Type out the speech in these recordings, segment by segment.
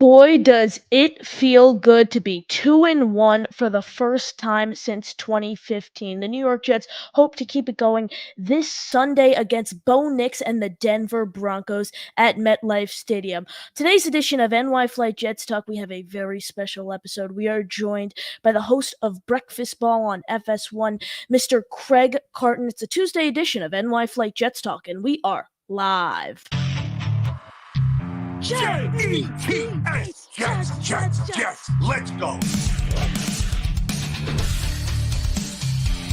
Boy, does it feel good to be 2-1 for the first time since 2015. The New York Jets hope to keep it going this Sunday against Bo Nix and the Denver Broncos at MetLife Stadium. Today's edition of NY Flight Jets Talk, we have a very special episode. We are joined by the host of Breakfast Ball on FS1, Mr. Craig Carton. It's a Tuesday edition of NY Flight Jets Talk, and we are live. Jets, Jets, let's go.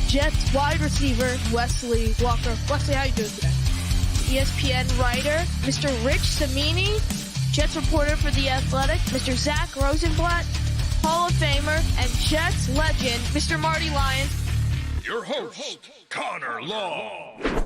Jets wide receiver Wesley Walker. Wesley, how you doing today? ESPN writer Mr. Rich Cimini, Jets reporter for The Athletic, Mr. Zach Rosenblatt, Hall of Famer and Jets legend Mr. Marty Lyons. Your host, Connor Law.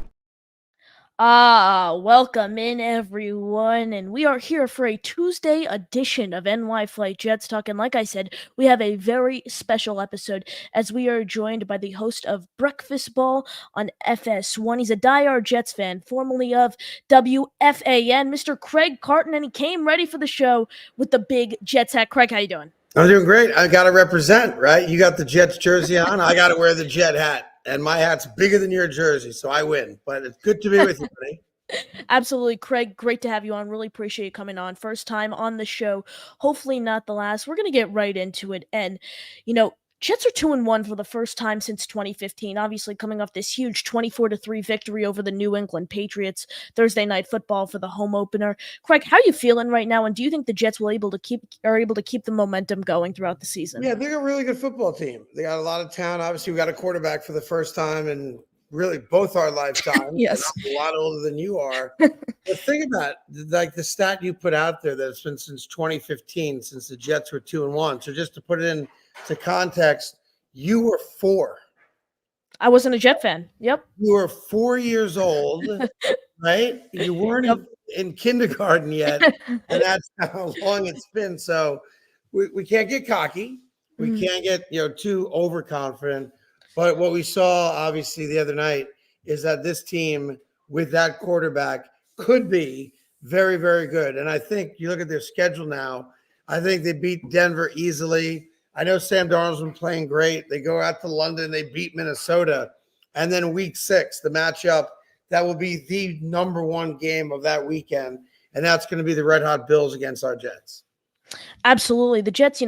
Welcome in everyone, and we are here for a Tuesday edition of NY Flight Jets Talk, and like I said, we have a very special episode as we are joined by the host of Breakfast Ball on FS1. He's a diehard Jets fan, formerly of WFAN, Mr. Craig Carton, and he came ready for the show with the big Jets hat. Craig, how you doing? I'm doing great. I got to represent, right? You got the Jets jersey on. I got to wear the Jet hat. And my hat's bigger than your jersey, so I win. But it's good to be with you, buddy. Absolutely, Craig. Great to have you on. Really appreciate you coming on. First time on the show. Hopefully not the last. We're going to get right into it. And, Jets are 2-1 for the first time since 2015. Obviously, coming off this huge 24-3 victory over the New England Patriots Thursday Night Football for the home opener. Craig, how are you feeling right now? And do you think the Jets are able to keep the momentum going throughout the season? Yeah, they're a really good football team. They got a lot of talent. Obviously, we got a quarterback for the first time in really both our lifetimes. Yes, I'm a lot older than you are. But think about the stat you put out there that's been since 2015, since the Jets were 2-1. So just to put it in to context, you were 4. I wasn't a Jet fan. Yep. You were 4 years old, right? You weren't in kindergarten yet, and that's how long it's been. So we can't get cocky. We can't get too overconfident. But what we saw, obviously, the other night is that this team with that quarterback could be very, very good. And I think you look at their schedule now, I think they beat Denver easily. I know Sam Darnold's been playing great. They go out to London, they beat Minnesota. And then week 6, the matchup, that will be the number one game of that weekend. And that's going to be the Red Hot Bills against our Jets. Absolutely. The Jets,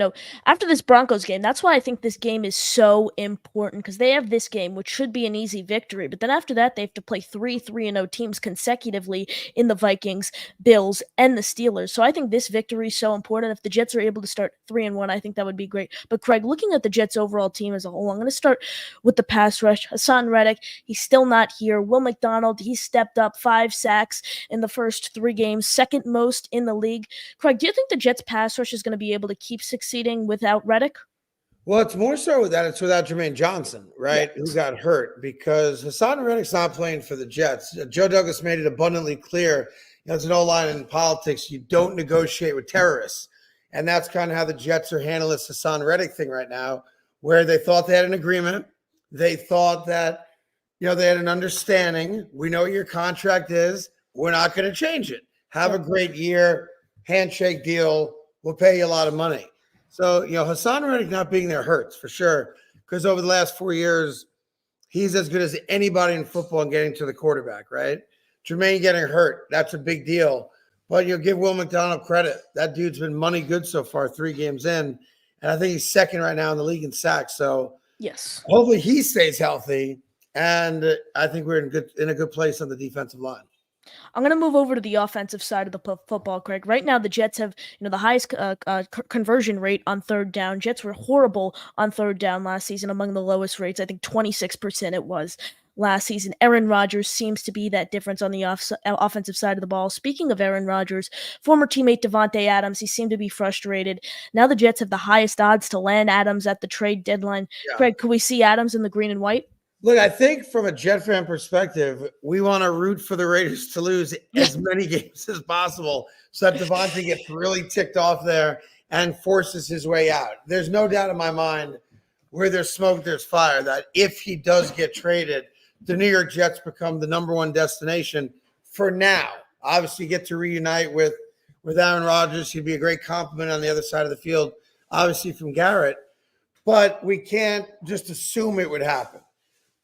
after this Broncos game, that's why I think this game is so important, because they have this game, which should be an easy victory. But then after that, they have to play 3-0 teams consecutively in the Vikings, Bills, and the Steelers. So I think this victory is so important. If the Jets are able to start 3-1, I think that would be great. But Craig, looking at the Jets' overall team as a whole, I'm going to start with the pass rush. Hassan Reddick, he's still not here. Will McDonald, he stepped up 5 sacks in the first 3 games, second most in the league. Craig, do you think the Jets' pass rush is going to be able to keep succeeding without Reddick? Well, it's more so with that. It's without Jermaine Johnson, right? Yes. Who got hurt, because Hassan Reddick's not playing for the Jets. Joe Douglas made it abundantly clear, there's an old line in politics, you don't negotiate with terrorists. And that's kind of how the Jets are handling this Hassan Reddick thing right now, where they thought they had an agreement. They thought that, they had an understanding. We know what your contract is. We're not going to change it. Have a great year. Handshake deal. We'll pay you a lot of money. So, Hassan Reddick not being there hurts for sure, because over the last 4 years, he's as good as anybody in football in getting to the quarterback, right? Jermaine getting hurt, that's a big deal. But give Will McDonald credit. That dude's been money good so far, 3 games in. And I think he's second right now in the league in sacks. So yes, hopefully he stays healthy. And I think we're in a good place on the defensive line. I'm going to move over to the offensive side of the football, Craig. Right now, the Jets have the highest conversion rate on third down. Jets were horrible on third down last season, among the lowest rates. I think 26% it was last season. Aaron Rodgers seems to be that difference on the offensive side of the ball. Speaking of Aaron Rodgers, former teammate Davante Adams, he seemed to be frustrated. Now the Jets have the highest odds to land Adams at the trade deadline. Yeah. Craig, could we see Adams in the green and white? Look, I think from a Jet fan perspective, we want to root for the Raiders to lose as many games as possible so that Davante gets really ticked off there and forces his way out. There's no doubt in my mind, where there's smoke, there's fire, that if he does get traded, the New York Jets become the number one destination for now. Obviously, get to reunite with with Aaron Rodgers. He'd be a great compliment on the other side of the field, obviously from Garrett. But we can't just assume it would happen,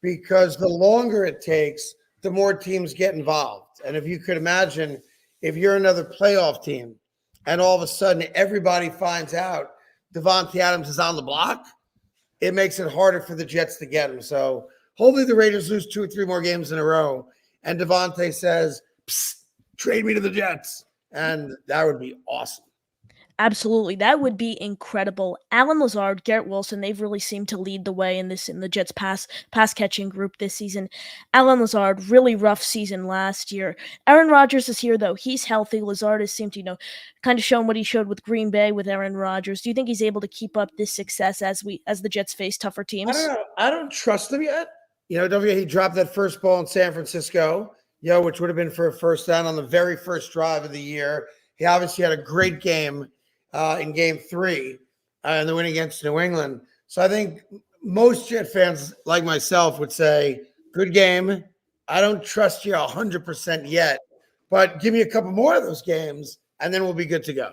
because the longer it takes, the more teams get involved. And if you could imagine, if you're another playoff team and all of a sudden everybody finds out Davante Adams is on the block, it makes it harder for the Jets to get him. So hopefully the Raiders lose 2 or 3 more games in a row and Davante says, "Psst, trade me to the Jets." And that would be awesome. Absolutely. That would be incredible. Alan Lazard, Garrett Wilson, they've really seemed to lead the way in the Jets pass catching group this season. Alan Lazard, really rough season last year. Aaron Rodgers is here though. He's healthy. Lazard has seemed to, kind of shown what he showed with Green Bay with Aaron Rodgers. Do you think he's able to keep up this success as the Jets face tougher I don't teams? know. I don't trust him yet. Don't forget he dropped that first ball in San Francisco, which would have been for a first down on the very first drive of the year. He obviously had a great game in game 3 in the win against New England. So I think most Jet fans like myself would say, good game. I don't trust you 100% yet, but give me a couple more of those games and then we'll be good to go.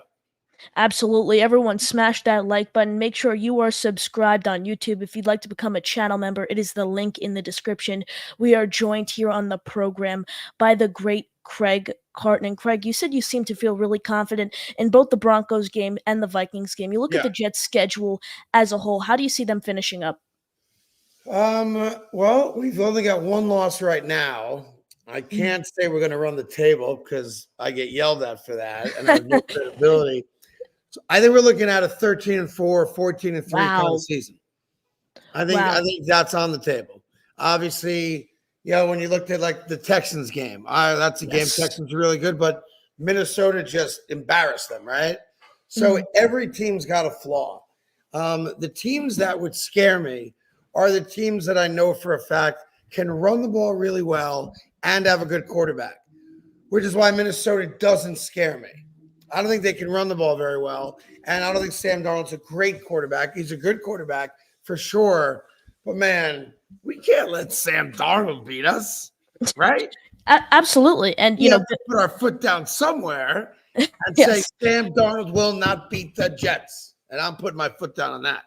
Absolutely. Everyone smash that like button. Make sure you are subscribed on YouTube. If you'd like to become a channel member, it is the link in the description. We are joined here on the program by the great Craig Carton. And Craig, you said you seem to feel really confident in both the Broncos game and the Vikings game. You look at the Jets schedule as a whole. How do you see them finishing up? Well, we've only got one loss right now. I can't say we're going to run the table because I get yelled at for that and I have no credibility. So I think we're looking at a 13-4, 14-3 kind of season. I think that's on the table. Obviously, when you looked at like the Texans game, that's a game Texans are really good, but Minnesota just embarrassed them, right? So every team's got a flaw. The teams that would scare me are the teams that I know for a fact can run the ball really well and have a good quarterback, which is why Minnesota doesn't scare me. I don't think they can run the ball very well, and I don't think Sam Darnold's a great quarterback. He's a good quarterback for sure, but man, we can't let Sam Darnold beat us, right? Absolutely. And, we have to put our foot down somewhere and say Sam Darnold will not beat the Jets, and I'm putting my foot down on that.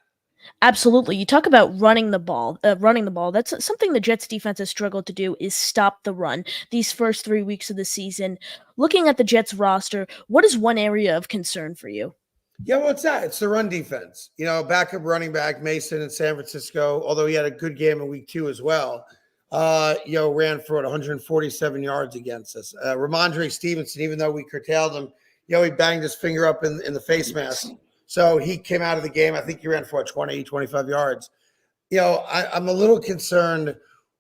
Absolutely. You talk about running the ball. That's something the Jets defense has struggled to do, is stop the run these first 3 weeks of the season. Looking at the Jets roster, what is one area of concern for you? Yeah, what's that? It's the run defense. Backup running back Mason in San Francisco, although he had a good game in week 2 as well, ran for 147 yards against us. Ramondre Stevenson, even though we curtailed him, he banged his finger up in the face mask. So he came out of the game. I think he ran for 20, 25 yards. I'm a little concerned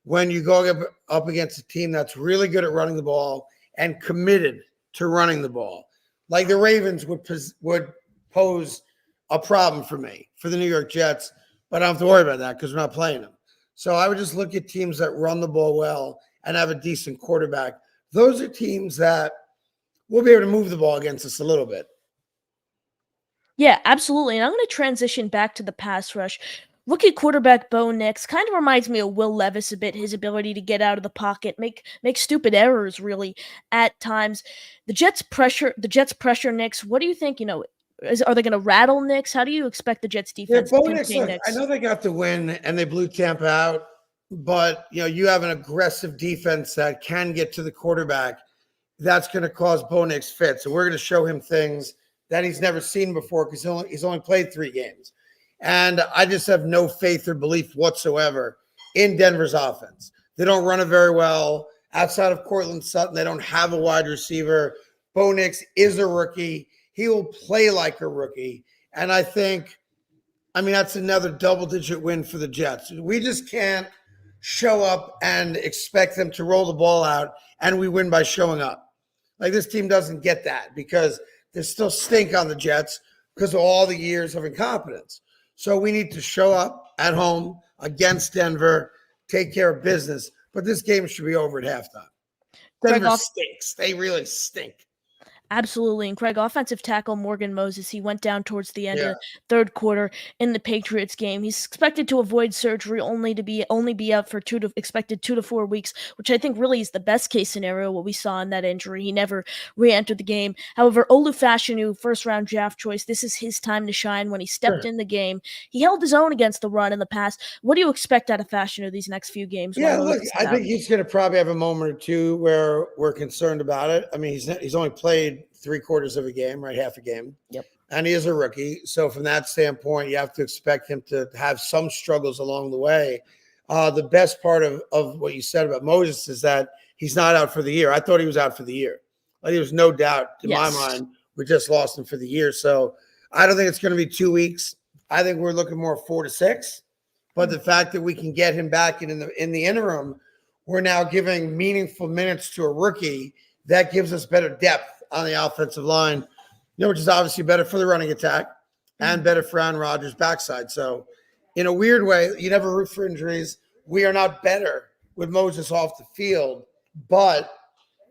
when you go up against a team that's really good at running the ball and committed to running the ball. Like the Ravens would pose a problem for me, for the New York Jets, but I don't have to worry about that because we're not playing them. So I would just look at teams that run the ball well and have a decent quarterback. Those are teams that will be able to move the ball against us a little bit. Yeah, absolutely. And I'm going to transition back to the pass rush. Rookie quarterback Bo Nix kind of reminds me of Will Levis a bit, his ability to get out of the pocket, make stupid errors really at times. The Jets pressure Nix. What do you think, are they going to rattle Nix? How do you expect the Jets defense to contain Nix? I know they got the win and they blew Tampa out, but you have an aggressive defense that can get to the quarterback. That's going to cause Bo Nix fits. So we're going to show him things that he's never seen before because he's only played 3 games. And I just have no faith or belief whatsoever in Denver's offense. They don't run it very well. Outside of Cortland Sutton, they don't have a wide receiver. Bo Nix is a rookie. He will play like a rookie. And I think, that's another double-digit win for the Jets. We just can't show up and expect them to roll the ball out and we win by showing up. Like this team doesn't get that because there's still stink on the Jets because of all the years of incompetence. So we need to show up at home against Denver, take care of business. But this game should be over at halftime. Denver stinks. They really stink. Absolutely. And Craig, offensive tackle Morgan Moses, he went down towards the end Yeah, of third quarter in the Patriots game. He's expected to avoid surgery only be out for expected 2 to 4 weeks, which I think really is the best case scenario. What we saw in that injury, he never re-entered the game. However, Olufashinu, first round draft choice, this is his time to shine. When he stepped sure. in the game, he held his own against the run in the past. What do you expect out of Fashanu these next few games when Yeah, look, Moses is I out? think he's going to probably have a moment or two where we're concerned about it. I mean, he's only played 3/4 of a game, right? Half a game. Yep. And he is a rookie. So from that standpoint, you have to expect him to have some struggles along the way. The best part of what you said about Moses is that he's not out for the year. I thought he was out for the year. Like, there was no doubt in my Yes. mind we just lost him for the year. So I don't think it's going to be 2 weeks. I think we're looking more 4 to 6. But the fact that we can get him back in the interim, we're now giving meaningful minutes to a rookie. That gives us better depth on the offensive line, which is obviously better for the running attack and better for Aaron Rodgers' backside. So, in a weird way, you never root for injuries. We are not better with Moses off the field, but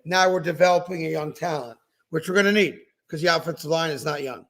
now we're developing a young talent, which we're going to need because the offensive line is not young.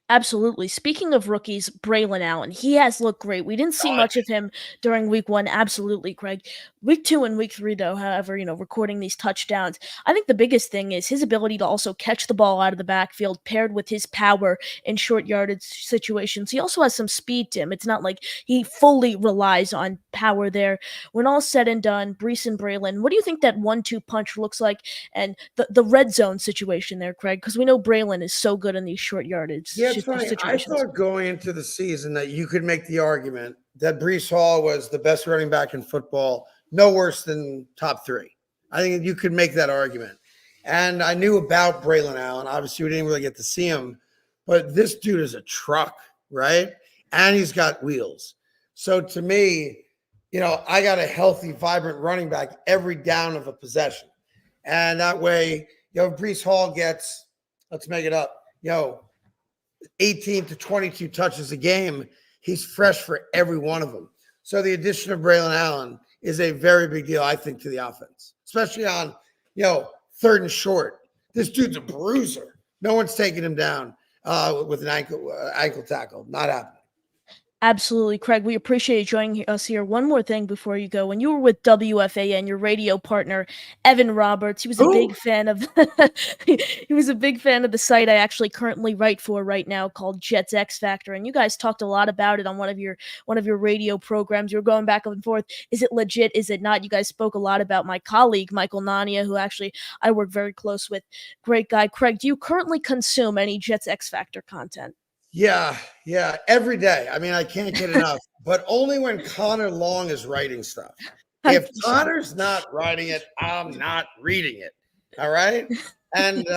Absolutely. Speaking of rookies, Braelon Allen, he has looked great. We didn't see much of him during week 1. Absolutely, Craig. Week 2 and week 3, though, however, recording these touchdowns, I think the biggest thing is his ability to also catch the ball out of the backfield paired with his power in short yardage situations. He also has some speed to him. It's not like he fully relies on power there. When all said and done, Breece and Braelon, what do you think that 1-2 punch looks like? And the red zone situation there, Craig, because we know Braelon is so good in these short yardage Yeah, it's funny. I situations. thought going into the season that you could make the argument that Breece Hall was the best running back in football, no worse than top 3. I think you could make that argument. And I knew about Braelon Allen. Obviously, we didn't really get to see him, but this dude is a truck, right? And he's got wheels. So to me, I got a healthy, vibrant running back every down of a possession. And that way, if Breece Hall gets, let's make it up, 18 to 22 touches a game, he's fresh for every one of them. So the addition of Braelon Allen is a very big deal, I think, to the offense, especially on, 3rd and short. This dude's a bruiser. No one's taking him down with an ankle tackle. Not happening. Absolutely, Craig. We appreciate you joining us here. One more thing before you go. When you were with WFAN, your radio partner, Evan Roberts, he was a big fan of he was a big fan of the site I actually currently write for right now called Jets X Factor. And you guys talked a lot about it on one of your radio programs. You were going back and forth. Is it legit? Is it not? You guys spoke a lot about my colleague, Michael Nania, who actually I work very close with. Great guy. Craig, do you currently consume any Jets X Factor content? Yeah, every day. I mean, I can't get enough, but only when Connor Long is writing stuff. If Connor's not writing it, I'm not reading it. All right. And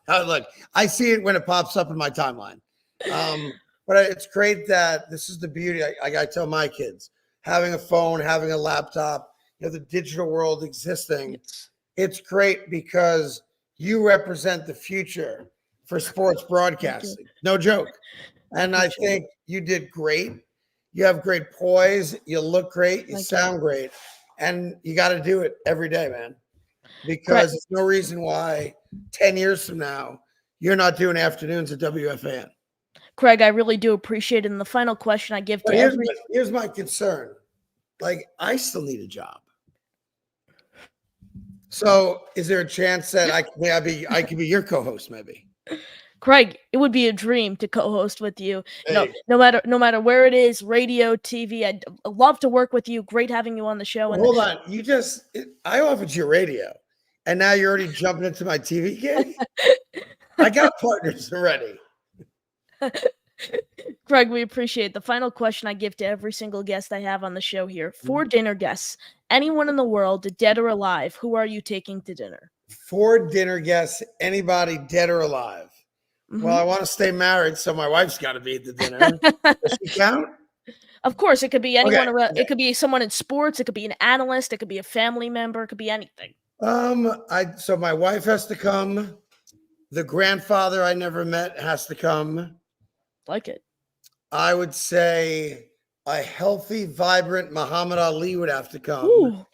look, I see it when it pops up in my timeline. But it's great that this is the beauty. I tell my kids, having a phone, having a laptop, the digital world existing. It's great because you represent the future for sports broadcasting. No joke. And I think you did great. You have great poise. You look great. You sound great. And you got to do it every day, man. Because there's no reason why 10 years from now, you're not doing afternoons at WFAN. Craig, I really do appreciate it. And the final question I give to here's my concern. Like, I still need a job. So is there a chance that I could be your co-host maybe? Craig, it would be a dream to co-host with you. Hey. No matter where it is, radio, TV. I'd love to work with you. Great having you on the show. Well, hold on, I offered you radio, and now you're already jumping into my TV gig. I got partners already. Craig, we appreciate it. The final question I give to every single guest I have on the show here: 4 dinner guests, anyone in the world, dead or alive, who are you taking to dinner? 4 dinner guests, anybody dead or alive. Well, I want to stay married, so my wife's got to be at the dinner. Does she count? Of course, it could be anyone. Okay. It could be someone in sports. It could be an analyst. It could be a family member. It could be anything. So my wife has to come. The grandfather I never met has to come. Like it. I would say a healthy, vibrant Muhammad Ali would have to come. Ooh.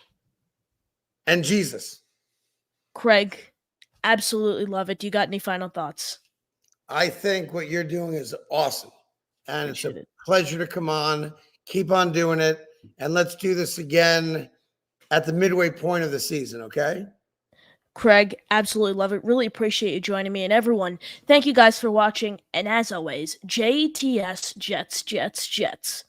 And Jesus. Craig, Absolutely love it. Do you got any final thoughts? I think what you're doing is awesome. And it's a Appreciate it. pleasure to come on. Keep on doing it. And let's do this again at the midway point of the season, okay? Craig, absolutely love it. Really appreciate you joining me. And everyone, thank you guys for watching. And as always, JTS Jets, Jets, Jets.